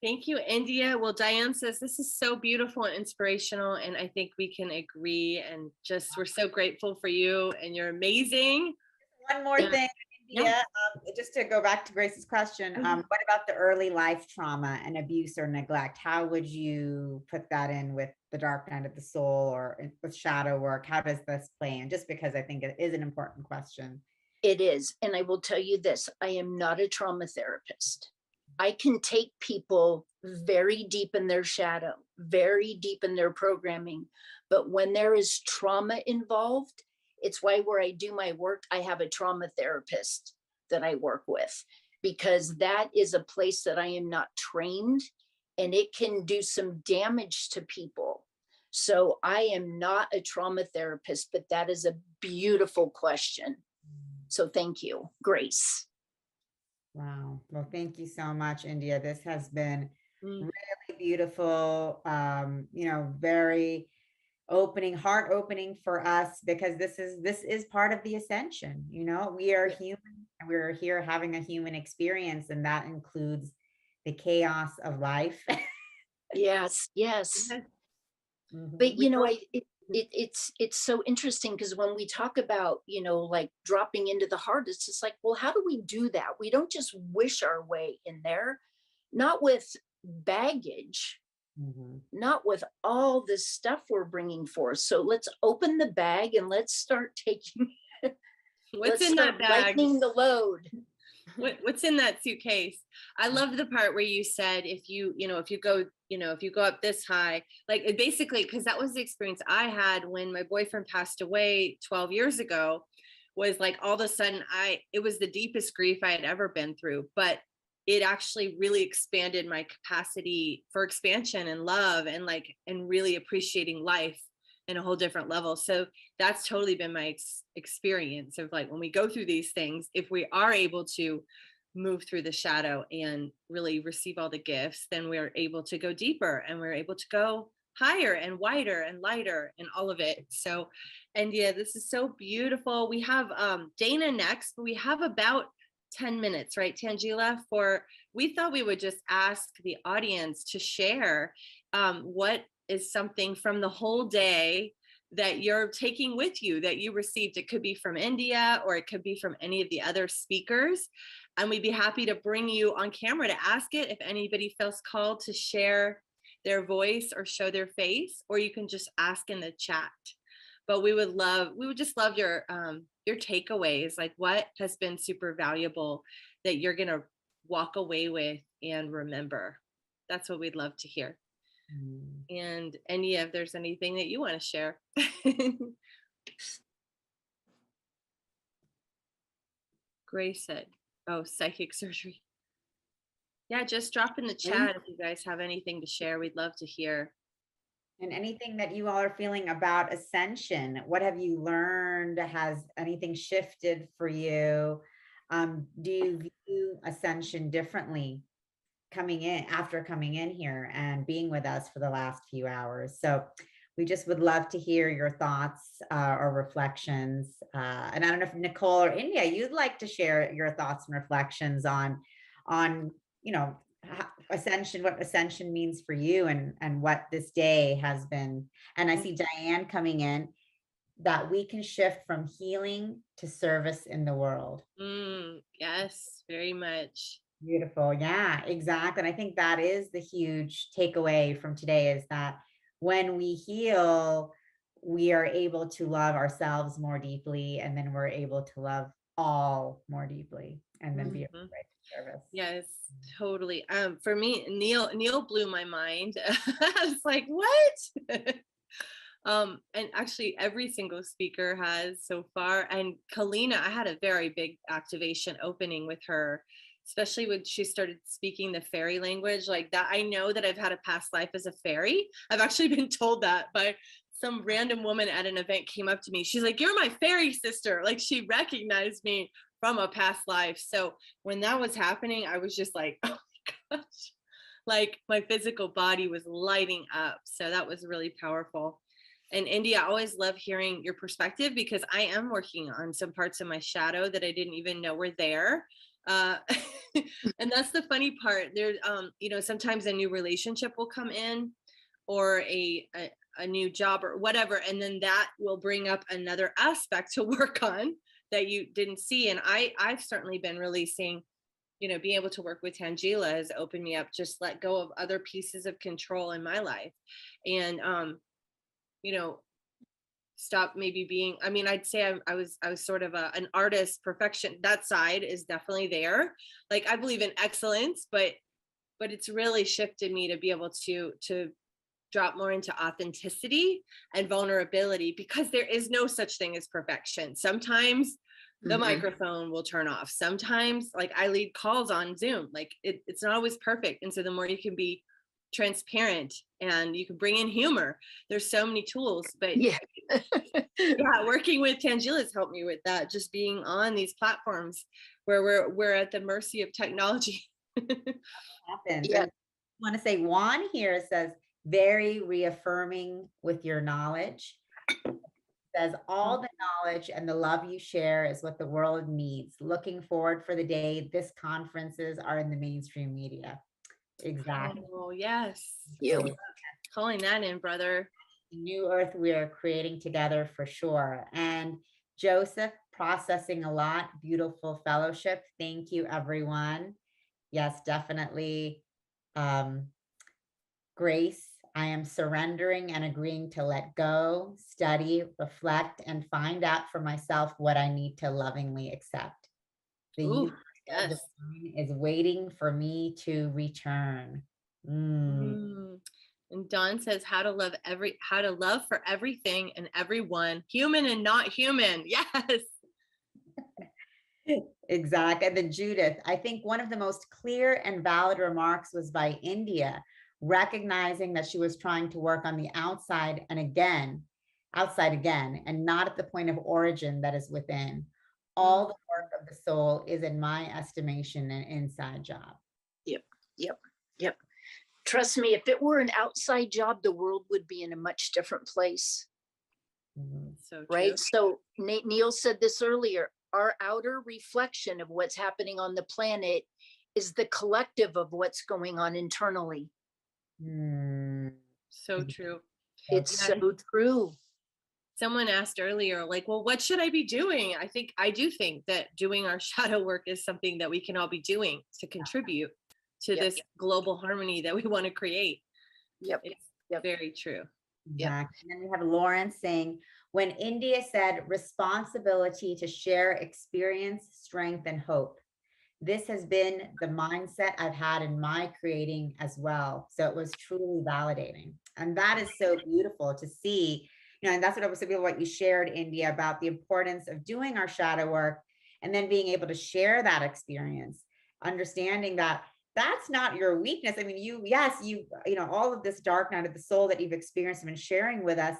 Speaker 2: Thank you, India. Well, Diane says this is so beautiful and inspirational, and I think we can agree. And we're so grateful for you, and you're amazing.
Speaker 1: One more thing, India, just to go back to Grace's question, what about the early life trauma and abuse or neglect? How would you put that in with the dark night of the soul or with shadow work? How does this play in? Just because I think it is an important question.
Speaker 3: It is. And I will tell you this, I am not a trauma therapist. I can take people very deep in their shadow, very deep in their programming. But when there is trauma involved, it's why where I do my work, I have a trauma therapist that I work with, because that is a place that I am not trained and it can do some damage to people. So I am not a trauma therapist, but that is a beautiful question. So thank you, Grace.
Speaker 1: Wow. Well, thank you so much, India. This has been really beautiful, very heart opening for us, because this is part of the ascension. We are human and we're here having a human experience, and that includes the chaos of life.
Speaker 3: Yes.
Speaker 1: Mm-hmm.
Speaker 3: But it's so interesting, because when we talk about, like dropping into the heart, it's just like, well, how do we do that? We don't just wish our way in there, not with baggage, not with all this stuff we're bringing forth. So let's open the bag and let's start taking,
Speaker 2: what's in that bag?
Speaker 3: Lightening the load.
Speaker 2: What's in that suitcase? I love the part where you said, if you go up this high, like it basically, because that was the experience I had when my boyfriend passed away 12 years ago, was like all of a sudden it was the deepest grief I had ever been through, but it actually really expanded my capacity for expansion and love and really appreciating life in a whole different level. So that's totally been my experience of like, when we go through these things, if we are able to move through the shadow and really receive all the gifts, then we're able to go deeper and we're able to go higher and wider and lighter and all of it. So, India, this is so beautiful. We have Dana next, but we have about 10 minutes, right, Tangela? We thought we would just ask the audience to share what is something from the whole day that you're taking with you that you received. It could be from India or it could be from any of the other speakers. And we'd be happy to bring you on camera to ask it if anybody feels called to share their voice or show their face, or you can just ask in the chat. But we would just love your takeaways, like what has been super valuable that you're going to walk away with and remember. That's what we'd love to hear. And yeah, if there's anything that you want to share. Grace said, oh, psychic surgery. Yeah, just drop in the chat if you guys have anything to share. We'd love to hear.
Speaker 1: And anything that you all are feeling about Ascension. What have you learned? Has anything shifted for you? Do you view Ascension differently after coming in here and being with us for the last few hours? So we just would love to hear your thoughts or reflections. And I don't know if Nicole or India, you'd like to share your thoughts and reflections on Ascension, what Ascension means for you, and what this day has been. And I see Diane coming in, that we can shift from healing to service in the world.
Speaker 2: Yes, very much.
Speaker 1: Beautiful. Yeah, exactly. And I think that is the huge takeaway from today, is that when we heal, we are able to love ourselves more deeply, and then we're able to love all more deeply, and then be a great service.
Speaker 2: Yes, totally. For me, Neil blew my mind. I was like, what? And actually every single speaker has so far. And Kalina, I had a very big activation opening with her, especially when she started speaking the fairy language like that. I know that I've had a past life as a fairy. I've actually been told that by some random woman at an event. Came up to me. She's like, you're my fairy sister. Like, she recognized me from a past life. So when that was happening, I was just like, oh my gosh, like my physical body was lighting up. So that was really powerful. And India, I always love hearing your perspective, because I am working on some parts of my shadow that I didn't even know were there. And that's the funny part. There, sometimes a new relationship will come in, or a new job or whatever, and then that will bring up another aspect to work on that you didn't see. And I've certainly been releasing, being able to work with Tangela has opened me up, just let go of other pieces of control in my life. And stop maybe being, I'd say I was sort of an artist. Perfection, that side is definitely there. Like, I believe in excellence, but it's really shifted me to be able to drop more into authenticity and vulnerability, because there is no such thing as perfection. Sometimes the microphone will turn off. Sometimes, like, I lead calls on Zoom, like it's not always perfect. And so the more you can be transparent and you can bring in humor, there's so many tools. But yeah, working with Tangela has helped me with that, just being on these platforms where we're at the mercy of technology.
Speaker 1: Happens. Yeah. I want to say Juan here says, very reaffirming with your knowledge. Says, all the knowledge and the love you share is what the world needs. Looking forward for the day this conferences are in the mainstream media. Exactly.
Speaker 2: Oh, yes.
Speaker 3: You
Speaker 2: calling that in, brother.
Speaker 1: New earth we are creating together for sure. And Joseph, processing a lot. Beautiful fellowship. Thank you, everyone. Yes, definitely. Grace, I am surrendering and agreeing to let go, study, reflect, and find out for myself what I need to lovingly accept. The universe is waiting for me to return.
Speaker 2: And Dawn says, how to love for everything and everyone, human and not human. Yes.
Speaker 1: Exactly. And then Judith, I think one of the most clear and valid remarks was by India, recognizing that she was trying to work on the outside again, and not at the point of origin that is within. All the work of the soul is, in my estimation, an inside job.
Speaker 3: Yep. Trust me, if it were an outside job, the world would be in a much different place.
Speaker 2: So
Speaker 3: right. So Neil said this earlier, our outer reflection of what's happening on the planet is the collective of what's going on internally.
Speaker 2: So true.
Speaker 3: It's so true.
Speaker 2: someone asked earlier, like, well, what should I be doing? I do think that doing our shadow work is something that we can all be doing to contribute to
Speaker 3: Yep.
Speaker 2: this global harmony that we want to create.
Speaker 3: Yep.
Speaker 2: It's
Speaker 3: Yep.
Speaker 2: very true.
Speaker 1: Exactly. And then we have Lauren saying, when India said responsibility to share experience, strength, and hope. This has been the mindset I've had in my creating as well. So it was truly validating. And that is so beautiful to see, and that's what I was so beautiful what you shared, India, about the importance of doing our shadow work and then being able to share that experience, understanding that that's not your weakness. I mean, all of this dark night of the soul that you've experienced and been sharing with us,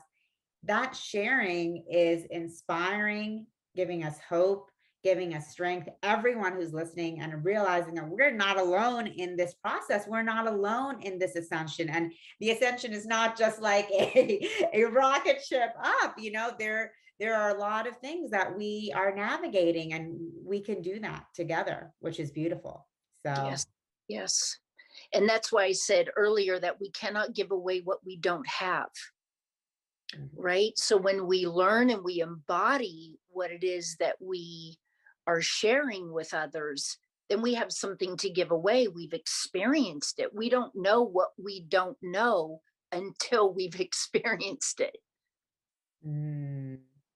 Speaker 1: that sharing is inspiring, giving us hope, giving us strength, everyone who's listening, and realizing that we're not alone in this process. We're not alone in this ascension. And the ascension is not just like a rocket ship up, there are a lot of things that we are navigating, and we can do that together, which is beautiful. So
Speaker 3: Yes. Yes. And that's why I said earlier that we cannot give away what we don't have. Right. So when we learn and we embody what it is that we are sharing with others, then we have something to give away. We've experienced it. We don't know what we don't know until we've experienced it.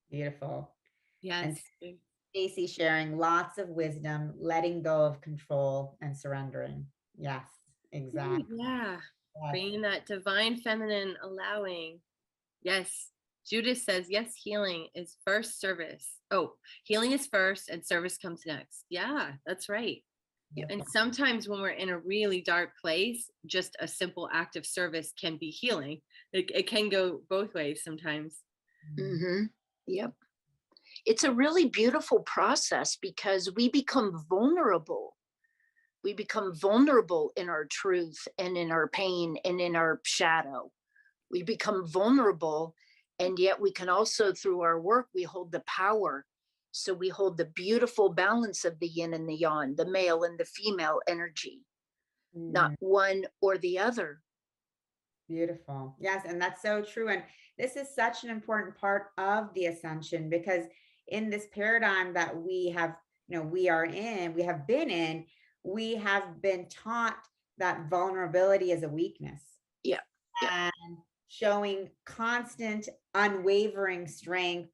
Speaker 1: Beautiful.
Speaker 2: Yes.
Speaker 1: And Stacey sharing lots of wisdom, letting go of control and surrendering. Yes, exactly.
Speaker 2: Yeah.
Speaker 1: Yes.
Speaker 2: Bringing that divine feminine, allowing. Yes. Judith says, yes, healing is first, service. Oh, healing is first and service comes next. Yeah, that's right.
Speaker 1: Yep.
Speaker 2: And sometimes when we're in a really dark place, just a simple act of service can be healing. It can go both ways sometimes.
Speaker 3: Mm-hmm. Yep. It's a really beautiful process because we become vulnerable. We become vulnerable in our truth and in our pain and in our shadow. We become vulnerable, and yet we can also, through our work, we hold the power. So we hold the beautiful balance of the yin and the yang, the male and the female energy, not one or the other.
Speaker 1: Beautiful. Yes. And that's so true. And this is such an important part of the ascension, because in this paradigm that we have been taught that vulnerability is a weakness.
Speaker 3: Yeah.
Speaker 1: And showing constant, unwavering strength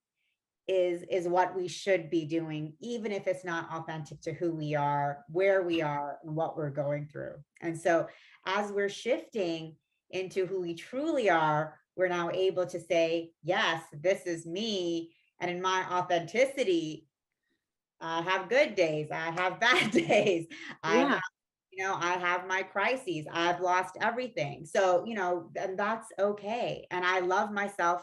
Speaker 1: is what we should be doing, even if it's not authentic to who we are, where we are, and what we're going through. And so as we're shifting into who we truly are, we're now able to say, yes, this is me. And in my authenticity, I have good days, I have bad days, I have my crises, I've lost everything. So, and that's okay. And I love myself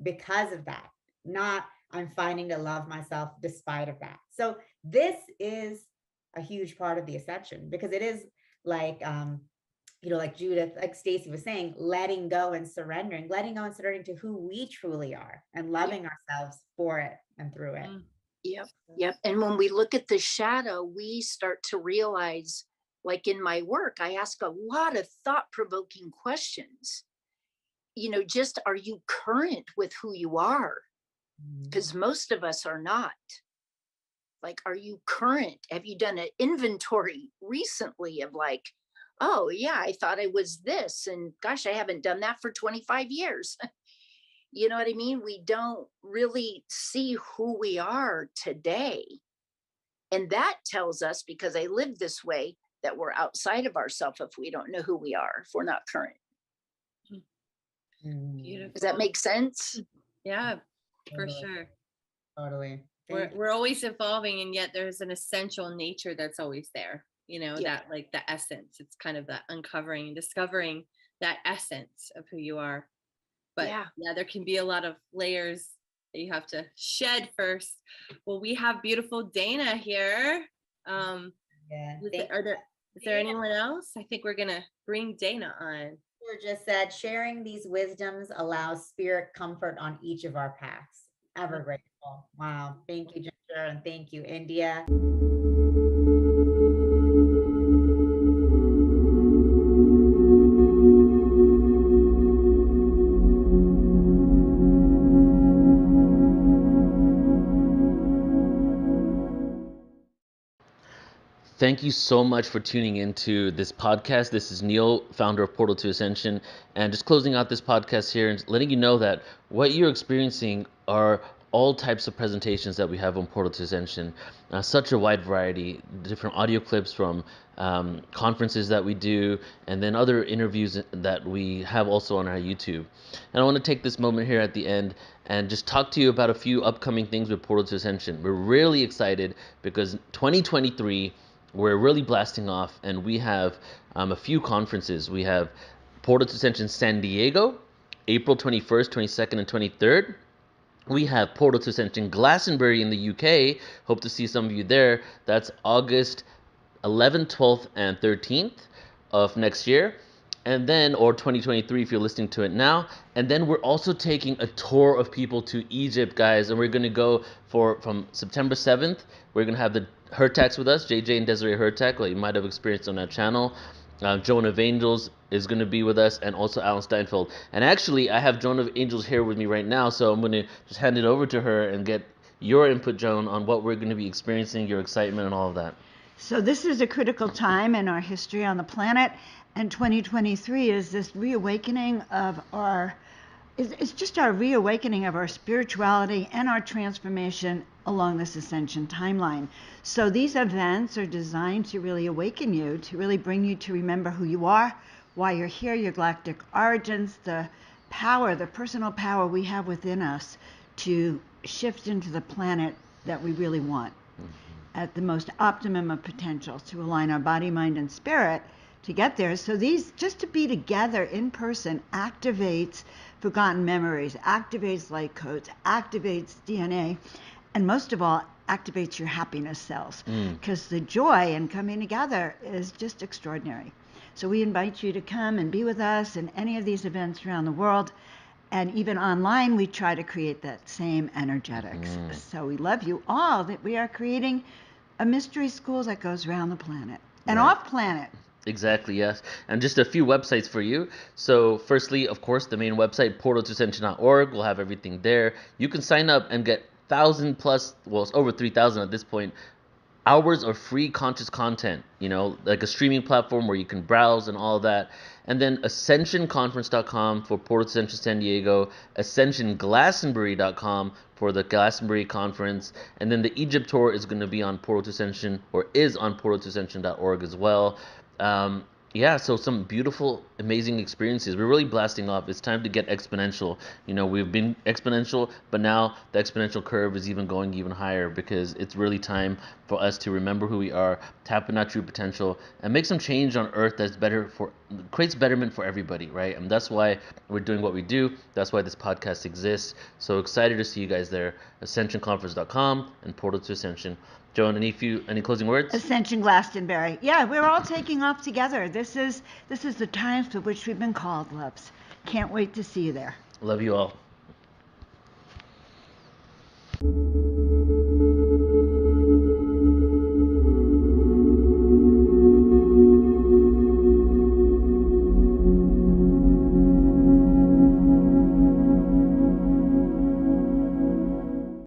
Speaker 1: because of that. Not I'm finding to love myself despite of that. So this is a huge part of the ascension, because it is like, like Judith, like Stacey was saying, letting go and surrendering to who we truly are, and loving ourselves for it and through it.
Speaker 3: Yep. Yep. And when we look at the shadow, we start to realize, like in my work, I ask a lot of thought-provoking questions. Just, are you current with who you are? Because most of us are not. Like, are you current? Have you done an inventory recently of like, oh yeah, I thought I was this, and gosh, I haven't done that for 25 years. You know what I mean? We don't really see who we are today. And that tells us, because I live this way, that we're outside of ourselves if we don't know who we are, if we're not current.
Speaker 2: Beautiful.
Speaker 3: Does that make sense?
Speaker 2: Yeah, for sure.
Speaker 1: Totally.
Speaker 2: We're always evolving, and yet there's an essential nature that's always there. That like the essence. It's kind of that uncovering and discovering that essence of who you are. But there can be a lot of layers that you have to shed first. Well, we have beautiful Dana here. Is there anyone else? I think we're gonna bring Dana on.
Speaker 1: Just said, sharing these wisdoms allows spirit comfort on each of our paths. Ever grateful. Wow. Thank you, Ginger, and thank you, India.
Speaker 4: Thank you so much for tuning into this podcast. This is Neil, founder of Portal to Ascension, and just closing out this podcast here and letting you know that what you're experiencing are all types of presentations that we have on Portal to Ascension. Such a wide variety, different audio clips from conferences that we do, and then other interviews that we have also on our YouTube. And I want to take this moment here at the end and just talk to you about a few upcoming things with Portal to Ascension. We're really excited because 2023, we're really blasting off, and we have a few conferences. We have Portal to Ascension San Diego, April 21st, 22nd, and 23rd. We have Portal to Ascension Glastonbury in the UK. Hope to see some of you there. That's August 11th, 12th, and 13th of next year. And then, or 2023 if you're listening to it now. And then we're also taking a tour of people to Egypt, guys. And we're going to go from September 7th. We're going to have the Hertax with us, JJ and Desiree Hertax, like you might have experienced on that channel. Joan of Angels is going to be with us, and also Alan Steinfeld. And actually, I have Joan of Angels here with me right now, so I'm going to just hand it over to her and get your input, Joan, on what we're going to be experiencing, your excitement, and all of that.
Speaker 5: So this is a critical time in our history on the planet, and 2023 is this reawakening of it's just our reawakening of our spirituality and our transformation along this ascension timeline. So these events are designed to really awaken you, to really bring you to remember who you are, why you're here, your galactic origins, the power, the personal power we have within us to shift into the planet that we really want at the most optimum of potential, to align our body, mind, and spirit to get there. So these, just to be together in person, activates forgotten memories, activates light codes, activates DNA, and most of all, activates your happiness cells, because the joy in coming together is just extraordinary. So we invite you to come and be with us in any of these events around the world. And even online, we try to create that same energetics. So we love you all, that we are creating a mystery school that goes around the planet and off planet.
Speaker 4: Exactly, yes. And just a few websites for you. So firstly, of course, the main website, portaltoascension.org. We'll have everything there. You can sign up and get 1,000 plus, well, it's over 3,000 at this point, hours of free conscious content, like a streaming platform where you can browse and all of that. And then ascensionconference.com for Portal to Ascension San Diego, ascensionglastonbury.com for the Glastonbury conference, and then the Egypt tour is going to be on Portal to Ascension, or is on portaltoascension.org as well. So some beautiful, amazing experiences. We're really blasting off. It's time to get exponential. We've been exponential, but now the exponential curve is even going even higher, because it's really time for us to remember who we are, tap into our true potential, and make some change on Earth that's creates betterment for everybody, right? And that's why we're doing what we do. That's why this podcast exists. So excited to see you guys there. AscensionConference.com and Portal to Ascension. Joan, any closing words?
Speaker 5: Ascension Glastonbury. Yeah, we're all taking off together. This is the times for which we've been called, loves. Can't wait to see you there.
Speaker 4: Love you all.